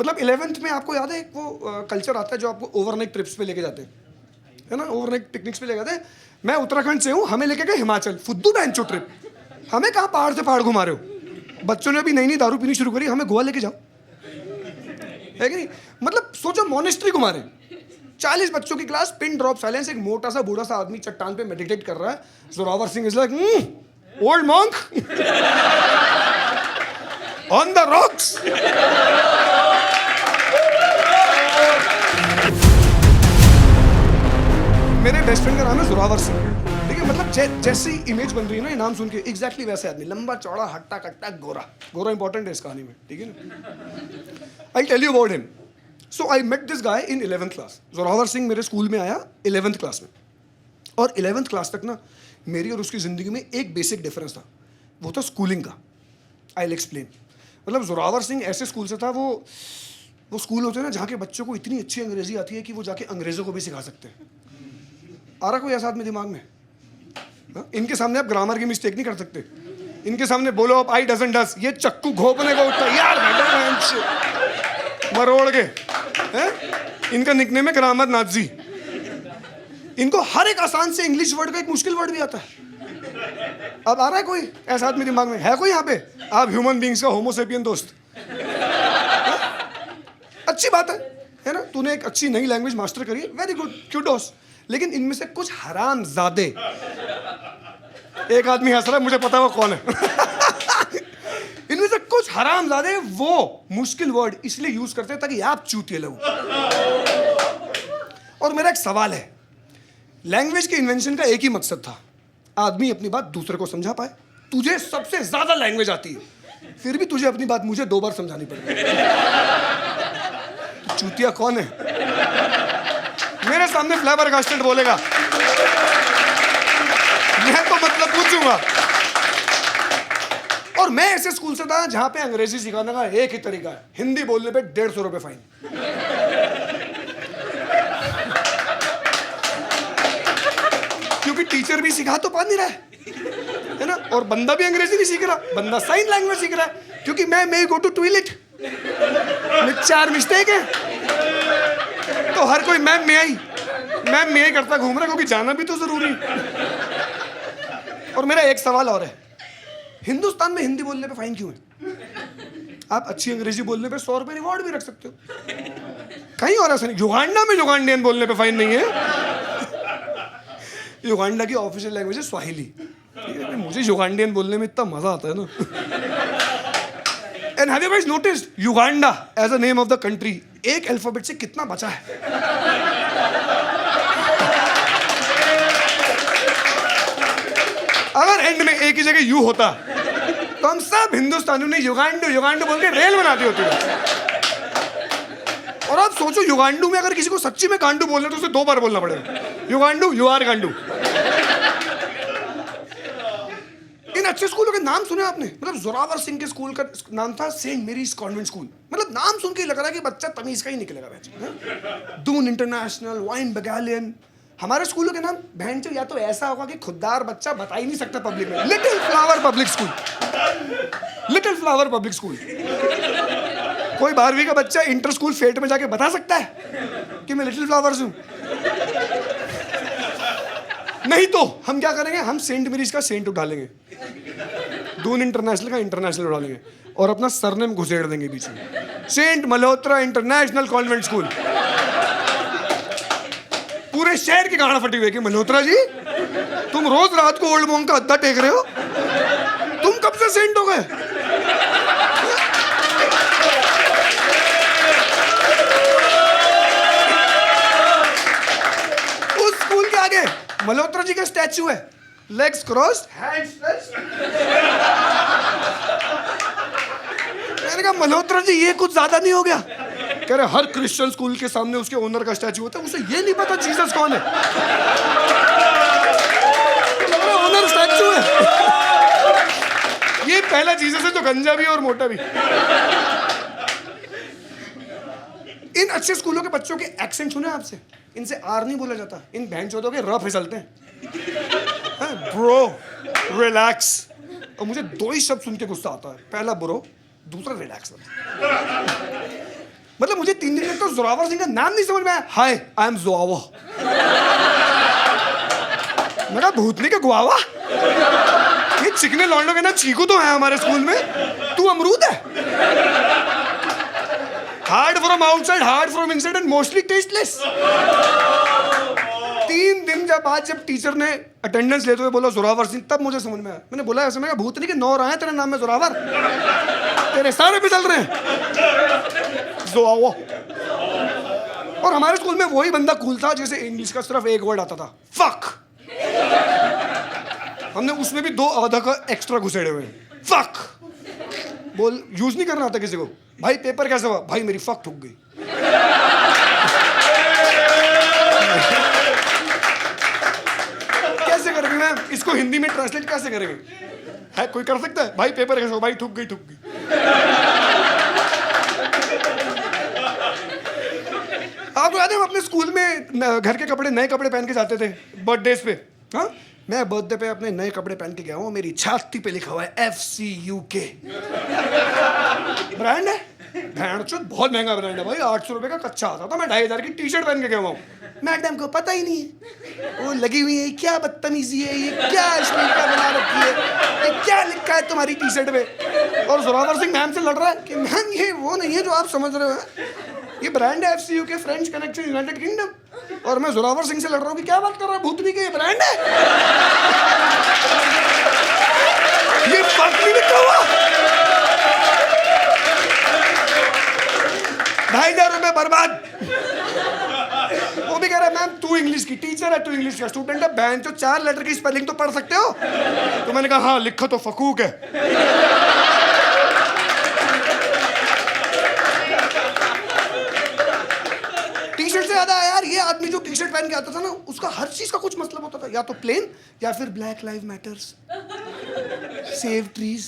मतलब 11th में आपको याद है एक वो कल्चर आता है जो आपको ओवरनाइट ट्रिप्स पे लेके जाते हैं, है ना, ओवरनाइट पिकनिक्स पे लेके जाते हैं। मैं उत्तराखंड से हूँ, हमें लेके गए हिमाचल, फुद्दू बैंचो ट्रिप। हमें कहाँ पहाड़ से पहाड़ घुमा रहे हो, बच्चों ने अभी नई नई दारू पीनी शुरू करी, हमें गोवा लेके जाओ, है कि नहीं। मतलब सोचो मॉनेस्ट्री घुमा रहे, 40 बच्चों की क्लास, पिन ड्रॉप साइलेंस, एक मोटा सा बूढ़ा सा आदमी चट्टान पे मेडिटेट कर रहा है। Zorawar Singh is like old monk on the rocks. मेरे बेस्ट फ्रेंड का नाम है जोरावर सिंह, ठीक है। मतलब जैसी इमेज बन रही है ना ये नाम सुन के, एग्जैक्टली वैसे आदमी, लंबा चौड़ा हट्टा कट्टा गोरा। गोरा इंपॉर्टेंट है इस कहानी में, ठीक है ना। I tell you about him. So I met this guy in 11th class. Zorawar Singh मेरे स्कूल में आया 11th क्लास में, और 11th क्लास तक ना मेरी और उसकी ज़िंदगी में एक बेसिक डिफरेंस था, वो था स्कूलिंग का। I will explain. मतलब जोरावर सिंह ऐसे स्कूल से था, वो स्कूल होते हैं ना जहाँ के बच्चों को इतनी अच्छी अंग्रेजी आती है कि वो जाके अंग्रेज़ों को भी सिखा सकते हैं। आ रहा कोई ऐसा आदमी दिमाग में? हा? इनके सामने आप ग्रामर की मिस्टेक नहीं कर सकते, इनके सामने बोलो आप आई डजंट डज, ये चक्कू घोपने को उठता यार मरोड़ के है। इनका निकनेम है ग्रामर नाजी। इनको हर एक आसान से इंग्लिश वर्ड का एक मुश्किल वर्ड भी आता है। अब आ रहा है कोई ऐसा आदमी दिमाग में? है कोई यहाँ पे? आप ह्यूमन बींग्स का होमोसेपियन दोस्त, अच्छी बात है ना, तूने एक अच्छी नई लैंग्वेज मास्टर करी, वेरी गुड, क्यूडोस। लेकिन इनमें से कुछ हरामजादे, एक आदमी हंस रहा है, मुझे पता है वो कौन है। इनमें से कुछ हरामजादे वो मुश्किल वर्ड इसलिए यूज करते हैं ताकि आप चूतिए लगो। और मेरा एक सवाल है, लैंग्वेज के इन्वेंशन का एक ही मकसद था, आदमी अपनी बात दूसरे को समझा पाए। तुझे सबसे ज्यादा लैंग्वेज आती है, फिर भी तुझे अपनी बात मुझे 2 बार समझानी पड़ेगी। तो चूतिया कौन है? मेरे सामने फ्लेवर कास्टेड बोलेगा, मैं तो मतलब पूछूंगा। और मैं ऐसे स्कूल से था जहां पे अंग्रेजी सिखाने का एक ही तरीका है, हिंदी बोलने पे 150 रुपए फाइन। क्योंकि टीचर भी सिखा तो पा नहीं रहा है ना, और बंदा भी अंग्रेजी नहीं सीख रहा, बंदा साइन लैंग्वेज सीख रहा है। क्योंकि मैं मे गो टू टॉयलेट में 4 मिस्टेक है, तो हर कोई मैम में आई करता घूम रहा है, क्योंकि जाना भी तो जरूरी। और मेरा एक सवाल और है, हिंदुस्तान में हिंदी बोलने पे फाइन क्यों है? आप अच्छी अंग्रेजी बोलने पे 100 रुपए रिवॉर्ड भी रख सकते हो, कहीं और ऐसा नहीं। युगांडा में युगांडियन बोलने पे फाइन नहीं है। युगांडा की ऑफिशियल लैंग्वेज है स्वाहिली, ठीक है। मुझे युगांडियन बोलने में इतना मजा आता है ना। And have you guys noticed Uganda as a name of the country एक अल्फाबेट से कितना बचा है? अगर एंड में एक ही जगह यू होता तो हम सब हिंदुस्तानियों ने युगांडू बोल के रेल बनाती होती है। और आप सोचो युगांडू में अगर किसी को सच्ची में गांडू बोलना तो उसे 2 बार बोलना पड़ेगा, युगांडू यू आर गांडू। इन अच्छे स्कूलों के नाम सुने आपने? मतलब जोरावर सिंह के स्कूल का नाम था सेंट मेरीज कॉन्वेंट स्कूल। मतलब नाम सुन के लग रहा है कि बच्चा तमीज का ही निकलेगा। Doon international, wine battalion. हमारे स्कूलों के नाम बहन या तो ऐसा होगा कि खुददार बच्चा बता ही नहीं सकता पब्लिक में। Little flower public school, little flower public school. कोई 12वीं का बच्चा इंटर स्कूल फेट में जाके बता सकता है कि मैं लिटिल फ्लावर्स हूं? नहीं तो हम क्या करेंगे, हम सेंट मेरीज का सेंट उठा लेंगे, दून इंटरनेशनल का इंटरनेशनल उठा लेंगे, और अपना सरनेम घुसेड़ देंगे बीच में, saint Malhotra international convent school. पूरे शहर की गाना फटी हुई कि मल्होत्रा जी तुम रोज रात को ओल्ड मॉन्क का अद्दा टेक रहे हो, तुम कब से सेंट हो गए? उस स्कूल के आगे मल्होत्रा जी का स्टैचू है, लेग्स क्रॉस्ड, हैंड्स स्ट्रेच्ड। मैंने कहा मल्होत्रा जी ये कुछ ज्यादा नहीं हो गया? कह रहे हर क्रिश्चियन स्कूल के सामने उसके ओनर का स्टैचू होता है, उसे ये नहीं पता जीसस कौन है। ओनर स्टैचू है, ये पहला जीसस है जो गंजा भी और मोटा भी। इन अच्छे स्कूलों के बच्चों के एक्सेंट सुने आपसे? इनसे आर नहीं बोला जाता, इन भैंचोदों के र फिसलते हैं। Bro, relax. और मुझे 2 ही शब्द सुन के गुस्सा आता है, पहला ब्रो, दूसरा रिलैक्स। मतलब मुझे 3 दिन तक तो जोरावर सिंह का नाम नहीं समझ में आया। हाय आई एम जोआवा। मैं कहा भूतनी का गुआवा, ये चिकने लौंडों के ना चीकू तो है हमारे स्कूल में, तू अमरूद है। Hard from outside, hard from inside and mostly tasteless. 3 दिन जब टीचर ने अटेंडेंस लेते हुए बोला जोरावर सिंह, तब मुझे समझ में आया। मैंने बोला ऐसे, मैं भूतनी के 9 आए तेरे नाम में जोरावर, तेरे सारे पे चल रहे हैं जोआवा। और हमारे स्कूल में वही बंदा कूल था जैसे इंग्लिश का सिर्फ एक वर्ड आता था, फक। हमने उसमें भी 2 आधा का एक्स्ट्रा घुसेड़े हुए, फक। बोल यूज नहीं करना आता किसी को। भाई पेपर कैसा हुआ? भाई मेरी फक ठुक गई। कैसे करेंगे मैम इसको हिंदी में ट्रांसलेट कैसे करेंगे? है कोई कर सकता है? भाई पेपर कैसा हुआ? भाई ठुक गई, ठुक गई। आपको याद है हम अपने स्कूल में घर के कपड़े, नए कपड़े पहन के जाते थे बर्थडेज पे? हाँ, मैं बर्थडे पे अपने नए कपड़े पहन के गया हूँ, मेरी छाती पे लिखा हुआ है FCUK। ब्रांड है, बहुत महंगा ब्रांड है भाई, 800 रुपए का कच्चा आता था। मैं 2500 की टी शर्ट पहन के गया हूँ। मैडम को पता ही नहीं है, वो लगी हुई है, क्या बदतमीजी है ये, क्या स्टील का बना रखी है, ये क्या लिखा है तुम्हारी टी शर्ट पे? और जोरावर सिंह मैम से लड़ रहा है कि मैम ये वो नहीं है जो आप समझ रहे हो, ये ब्रांड है FCUK, French connection United kingdom. और मैं जोरावर सिंह से लड़ रहा हूँ कि क्या बात कर रहा है, भूतनी के ये ब्रांड है, ये फर्क नहीं लिखा हुआ। 2500 रुपए बर्बाद। वो भी कह रहा है मैम तू इंग्लिश की टीचर है, तू इंग्लिश का स्टूडेंट है, बहन तो 4 लेटर की स्पेलिंग तो पढ़ सकते हो। तो मैंने कहा हाँ लिखो तो फकूक है। टी-शर्ट से ज्यादा यार ये आदमी जो टी-शर्ट पहन के आता था ना, उसका हर चीज का कुछ मतलब होता था, या तो प्लेन या फिर black live matters, save trees.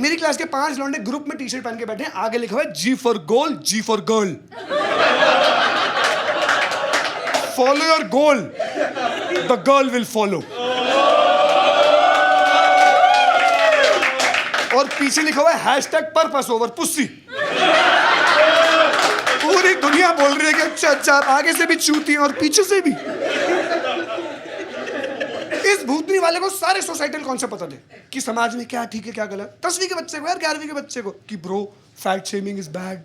मेरी क्लास के 5 लौंडे ग्रुप में टी-शर्ट पहन के बैठे हैं, आगे लिखा हुआ है G for goal, G for girl, follow your goal, the girl will follow. और पीछे लिखा हुआ है #पर्पस ओवर पुस्सी। पूरी दुनिया बोल रही है कि अच्छा अच्छा, आगे से भी चूती और पीछे से भी। इस भूतनी वाले को सारे सोसाइटल कॉन्सेप्ट पता थे कि समाज में क्या ठीक है क्या गलत। 10वीं के बच्चे को यार, 11वीं के बच्चे को कि bro fat shaming is bad,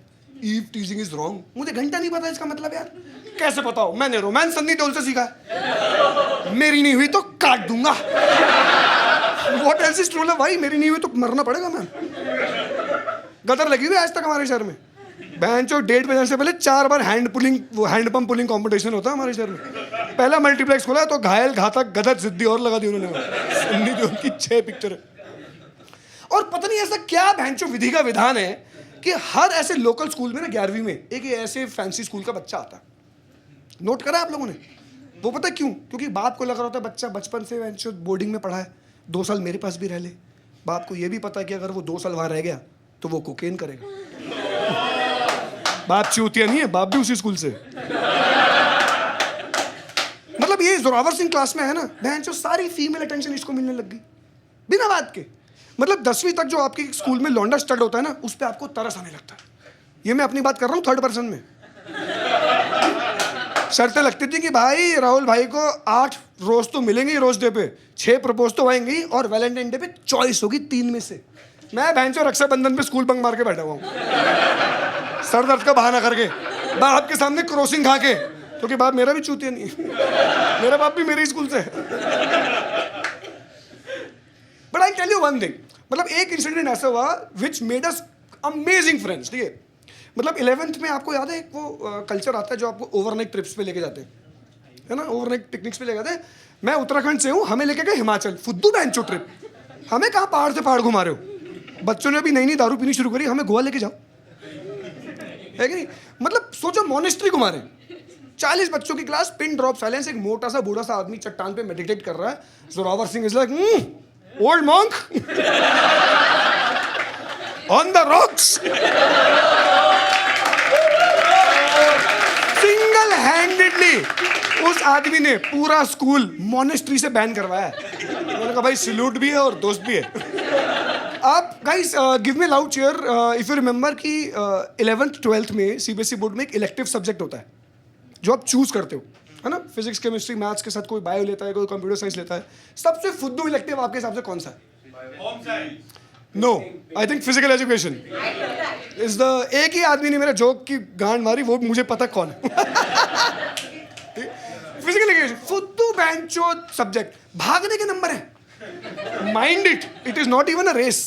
eve teasing is wrong. मुझे घंटा नहीं पता इसका मतलब यार। कैसे बताओ? मैंने रोमांस सन्नी देओल से सीखा है। मेरी नहीं हुई तो काट दूंगा। What else is true? भाई मेरी नहीं हुई तो मरना पड़ेगा मैम। गदर लगी हुई आज तक हमारे शहर में। बैंचो डेट बजाने से पहले 4 बार हैंड पंप पुलिंग कंपटीशन होता है हमारे शहर में। पहला मल्टीप्लेक्स खोला तो घायल, घातक, गदर, जिद्दी और लगा दी उन्होंने। सन्नी देओल की 6 पिक्चर। और पता नहीं ऐसा क्या बैंचो विधि का विधान है कि हर ऐसे लोकल स्कूल में ना 11वीं में एक ऐसे फैंसी स्कूल का बच्चा आता है। नोट करा आप लोगों ने? वो पता क्यों? क्योंकि बाप को लग रहा होता है बच्चा बचपन से बैंचो बोर्डिंग में पढ़ा है, 2 साल मेरे पास भी रह ले। बाप को ये भी पता है कि अगर वो 2 साल वहां रह गया तो वो कोकेन करेगा। बाप चूतिया नहीं है, बाप भी उसी स्कूल से। मतलब ये जोरावर सिंह क्लास में है ना, बहन जो सारी फीमेल अटेंशन इसको मिलने लग गई बिना बात के। मतलब 10वीं तक जो आपके स्कूल में लौंडा स्टड होता है ना, उस पर आपको तरस आने लगता है। ये मैं अपनी बात कर रहा हूँ 3rd पर्सन में। शर्तें लगती थी कि भाई राहुल भाई को 8 रोज तो मिलेंगे ही रोज डे पे, 6 प्रपोज तो आएंगे ही, और वैलेंटाइन डे पे चॉइस होगी 3 में से। मैं भैंचो रक्षाबंधन पे स्कूल बंक मार के बैठा हुआ हूँ, सर दर्द का बहाना करके, बाप के सामने क्रॉसिंग खा के, क्योंकि बाप मेरा भी चूतिया नहीं है। मेरा बाप भी मेरे स्कूल से है। But I tell you one thing, मतलब एक इंसिडेंट ऐसा हुआ which made us amazing friends. ठीक है, मतलब 11th में आपको याद है एक वो कल्चर आता है जो आपको ओवरनाइट ट्रिप्स पे लेके जाते हैं, है ना, ओवरनाइट पिकनिक्स पे लेके जाते हैं। मैं उत्तराखंड से हूँ, हमें लेके गए हिमाचल, फुद्दू बैंचो ट्रिप। हमें कहाँ पहाड़ से पहाड़ घुमा रहे हो, बच्चों ने अभी नई नई दारू पीनी शुरू करी, हमें गोवा लेके जाओ, है कि नहीं। मतलब सोचो मॉनेस्ट्री घुमा रहे, 40 बच्चों की क्लास, पिन ड्रॉप साइलेंस, एक मोटा सा बूढ़ा सा आदमी चट्टान पे मेडिटेट कर रहा है। Zorawar Singh is like old monk on the rocks. Single handedly उस आदमी ने पूरा स्कूल मॉनेस्ट्री से बैन करवाया है। मैंने कहा भाई सैल्यूट भी है और दोस्त भी है। आप guys give me loud chair if you remember कि 11th 12th में सीबीएसई बोर्ड में एक इलेक्टिव सब्जेक्ट होता है जो आप चूज करते हो, है ना? फिजिक्स केमिस्ट्री मैथ्स के साथ कोई बायो लेता है, कोई कंप्यूटर साइंस लेता है. सबसे फुद्दू इलेक्टिव आपके हिसाब से कौन सा है? Home science. No, I think physical education is the. एक ही आदमी ने मेरे जोक की गांड मारी, वो मुझे पता कौन है. फिजिकल एजुकेशन फुद्दू बैंचो सब्जेक्ट. भागने के नंबर है. Mind it, it is not even a race.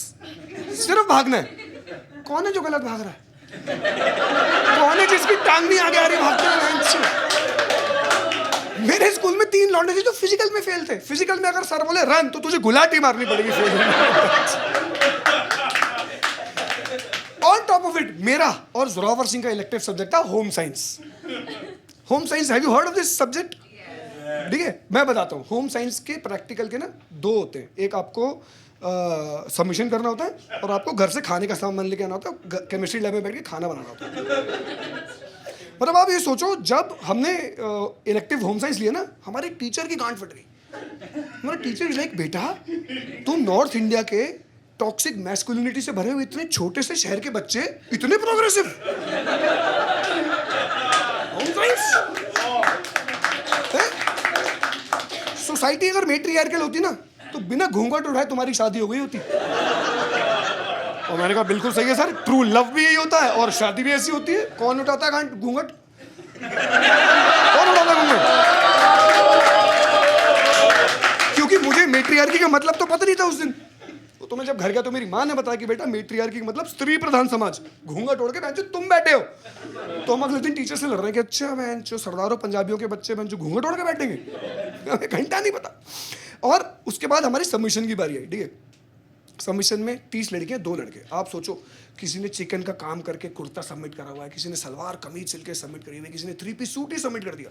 सिर्फ भागना है. कौन है जो गलत भाग रहा है? कौन है जिसकी टांग नहीं आगे आ रही भागते हुए? मेरे स्कूल में 3 लौंडे थे जो फिजिकल में फेल थे. फिजिकल में अगर सर बोले रन तो तुझे गुलाटी मारनी पड़ेगी fail. On top of it मेरा और जोरावर सिंह का इलेक्टिव सब्जेक्ट था home science. Home science, have you heard of this subject? ठीक है, मैं बताता हूँ. होम साइंस के प्रैक्टिकल के ना 2 होते हैं. एक आपको सबमिशन करना होता है और आपको घर से खाने का सामान लेके आना होता है. केमिस्ट्री लैब में बैठ के खाना बनाना होता है. मतलब आप ये सोचो, जब हमने इलेक्टिव होम साइंस लिया ना, हमारे टीचर की गांड फट गई. हमारा टीचर इज लाइक, बेटा तुम नॉर्थ इंडिया के टॉक्सिक मैस्कुलिनिटी से भरे हुए इतने छोटे से शहर के बच्चे इतने प्रोग्रेसिव. Home science. सोसाइटी अगर मेट्रियार्कल होती ना तो बिना घूंघट उठाए तुम्हारी शादी हो गई होती. और मैंने कहा बिल्कुल सही है सर, ट्रू लव भी यही होता है और शादी भी ऐसी होती है. कौन उठाता है घूंघट? कौन उठाता है घूंघट? क्योंकि मुझे मेट्रियार्की का मतलब तो पता नहीं था उस दिन. तो मैं जब घर गया तो मेरी माँ ने बताया कि बेटा मेट्रियार्की का मतलब स्त्री प्रधान समाज. घूंघट ओढ़ के बहन तुम बैठे हो. तो हम अगले दिन टीचर से लड़ रहे हैं कि अच्छा बहन जो सरदारों पंजाबियों के बच्चे बहन जो घूंघट ओढ़ के बैठेंगे. हमें घंटा नहीं पता. और उसके बाद हमारी सबमिशन की बारी आई. ठीक है, सबमिशन में 30 लड़कियां 2 लड़के. आप सोचो, किसी ने चिकन का काम करके कुर्ता सबमिट करा हुआ है, किसी ने सलवार कमीज सिल के सबमिट करी हुई है, किसी ने 3 पीस सूट ही सबमिट कर दिया.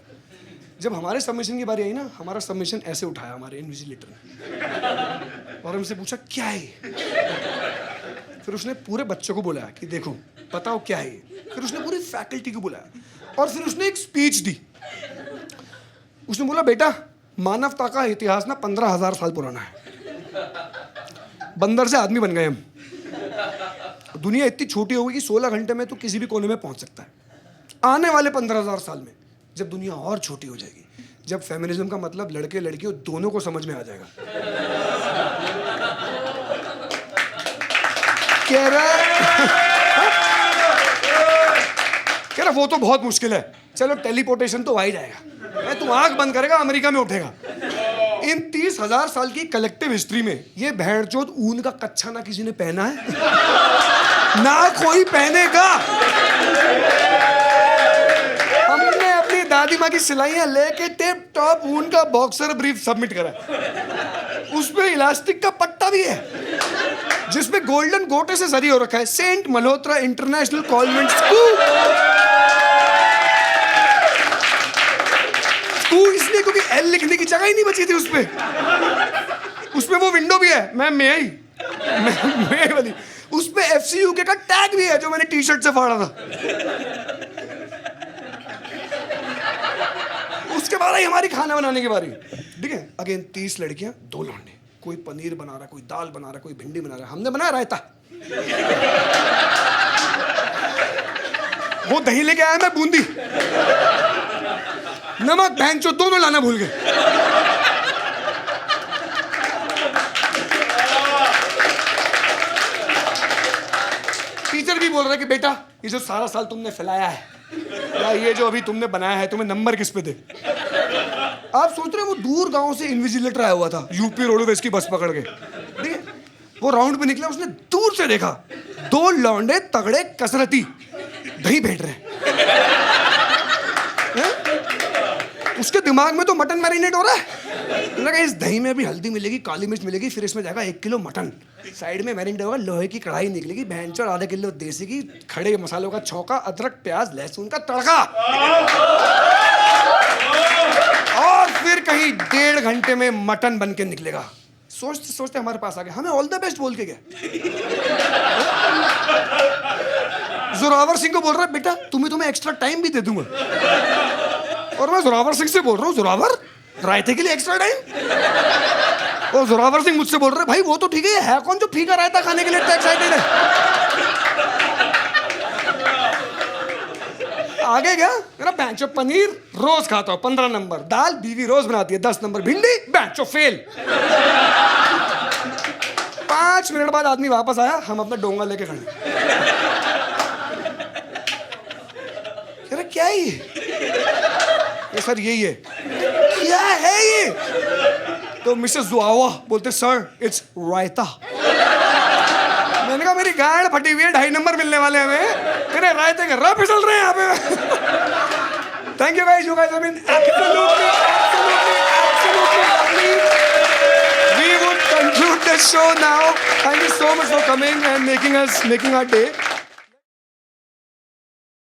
जब हमारे सबमिशन की बारी आई ना, हमारा सबमिशन ऐसे उठाया हमारे इन्विजिलेटर ने और हमसे पूछा क्या है ये? फिर उसने पूरे बच्चों को बुलाया कि देखो बताओ क्या है ये. फिर उसने पूरी फैकल्टी को बुलाया और फिर उसने एक स्पीच दी. उसने बोला बेटा मानवता का इतिहास ना 15,000 साल पुराना है. बंदर से आदमी बन गए हम. दुनिया इतनी छोटी हो गई कि 16 घंटे में तो किसी भी कोने में पहुंच सकता है. आने वाले 15,000 साल में जब दुनिया और छोटी हो जाएगी, जब फेमिनिज्म का मतलब लड़के लड़कियों दोनों को समझ में आ जाएगा. कह रहा वो तो बहुत मुश्किल है. चलो टेलीपोर्टेशन तो आ ही जाएगा. तू आंख बंद करेगा अमेरिका में उठेगा. इन 30,000 साल की कलेक्टिव हिस्ट्री में ये भेड़चोद ऊन का कच्छा ना किसी ने पहना है ना कोई पहनेगा. हमने अपनी दादी माँ की सिलाइयां लेके टिप टॉप ऊन का बॉक्सर ब्रीफ सबमिट करा. उसमें इलास्टिक का पट्टा भी है जिसमें गोल्डन गोटे से जरी हो रखा है, saint Malhotra international convent school. इसलिए क्योंकि एल लिखने की जगह ही नहीं बची थी उसमें वो विंडो भी है, मैम मैं आई वाली. उसपे FCUK का टैग भी है जो मैंने टी शर्ट से फाड़ा था. उसके बाद आई हमारी खाना बनाने की बारी. ठीक है, अगेन 30 लड़कियां 2 लौंडे. कोई पनीर बना रहा, कोई दाल बना रहा, कोई भिंडी बना रहा. हमने बनाया रायता. वो दही लेके आया, मैं बूंदी. नमक भैंचो दोनों लाना भूल गए. टीचर भी बोल रहा है कि बेटा ये जो सारा साल तुमने फैलाया है या ये जो अभी तुमने बनाया है, तुम्हें नंबर किस पे दे. आप सोच रहे हो वो दूर गांव से इन्विजिलेटर आया हुआ था यूपी रोडवेज की बस पकड़ के. ठीक है, वो राउंड पे निकला, उसने दूर से देखा 2 लौंडे तगड़े कसरती दही भेंट रहे. उसके दिमाग में तो मटन मैरिनेट हो रहा है. लगा इस दही में भी हल्दी मिलेगी, काली मिर्च मिलेगी, फिर इसमें जाएगा 1 किलो मटन. साइड में मैरिनेट होगा, लोहे की कढ़ाई निकलेगी, भैंचोद आधा किलो देसी की, खड़े मसालों का छौंका, अदरक प्याज लहसुन का तड़का. और फिर कहीं 1.5 घंटे में मटन बन के निकलेगा. सोचते सोचते हमारे पास आ गया, हमें ऑल द बेस्ट बोल के गया. जोरावर सिंह को बोल रहा है बेटा तुम्हें एक्स्ट्रा टाइम भी दे दूंगा. और मैं जोरावर सिंह से बोल रहा हूँ जोरावर रायते के लिए एक्स्ट्रा टाइम. वो जोरावर सिंह मुझसे बोल रहे भाई वो तो ठीक है कौन जो फीका रायता खाने के लिए इतना एक्साइटेड है? आगे क्या मेरा बैंचो पनीर रोज खाता हूँ 15 नंबर, दाल बीवी रोज बनाती है 10 नंबर, भिंडी बैंचो फेल। 5 मिनट बाद आदमी वापस आया, हम अपना डोंगा लेके खड़े। अरे क्या है ये सर यही है। क्या है ये? तो मिसेस जुआवा बोलते सर इट्स रायता। मैंने कहा मेरी गाड़ फटी हुई है, 2.5 नंबर मिलने वाले हमें, तेरे रायते के रब फिसल रहे हैं यहाँ पे। Thank you guys, you guys have been absolutely lovely. We would conclude the show now. Thank you so much for coming and making our day.